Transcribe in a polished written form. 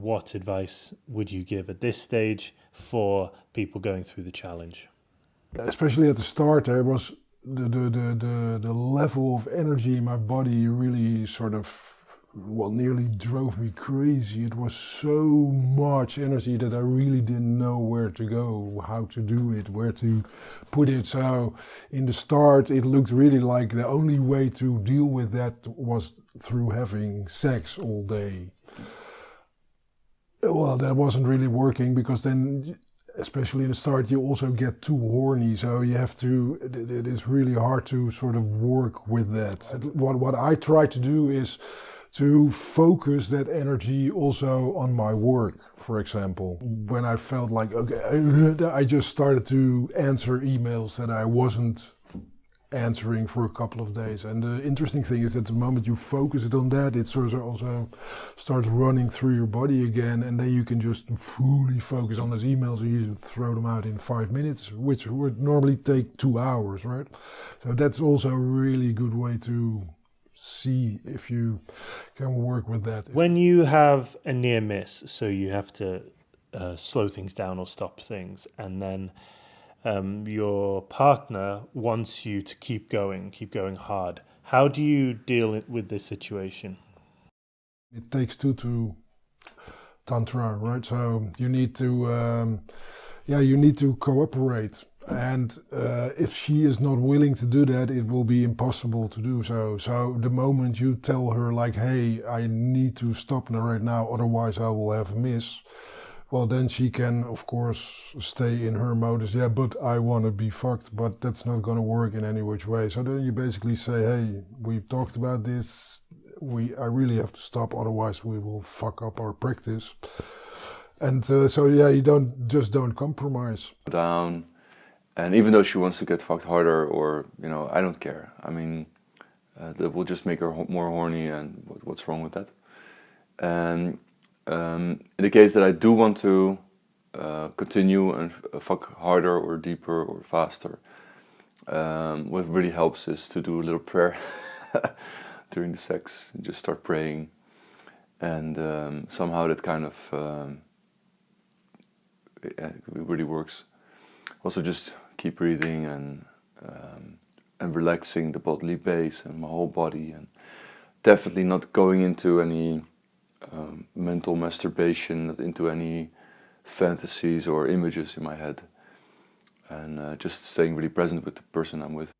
What advice would you give at this stage for people going through the challenge? Especially at the start, there was the level of energy in my body really sort of, well, nearly drove me crazy. It was so much energy that I really didn't know where to go, how to do it, where to put it. So in the start, it looked really like the only way to deal with that was through having sex all day. Well, that wasn't really working, because then, especially in the start, you also get too horny, so you have to, it is really hard to sort of work with that. What I try to do is to focus that energy also on my work, for example. When I felt like, okay, I just started to answer emails that I wasn't answering for a couple of days. And the interesting thing is that the moment you focus it on that, it sort of also starts running through your body again, and then you can just fully focus on those emails and you throw them out in 5 minutes, which would normally take 2 hours, right? So that's also a really good way to see if you can work with that. When you have a near miss, so you have to slow things down or stop things, and then your partner wants you to keep going hard. How do you deal with this situation? It takes two to tantra, right? So you need to, you need to cooperate. And if she is not willing to do that, it will be impossible to do so. So the moment you tell her like, hey, I need to stop right now, otherwise I will have a miss. Well, then she can, of course, stay in her mode as, yeah, but I want to be fucked, but that's not going to work in any which way. So then you basically say, hey, we talked about this, I really have to stop, otherwise we will fuck up our practice. And you don't compromise. Down, and even though she wants to get fucked harder, or, I don't care. I mean, that will just make her more horny, and what's wrong with that? And in the case that I do want to continue and fuck harder or deeper or faster, what really helps is to do a little prayer during the sex. Just start praying, and somehow that kind of it really works. Also, just keep breathing and relaxing the bodily base and my whole body, and definitely not going into any mental masturbation, not into any fantasies or images in my head, and just staying really present with the person I'm with.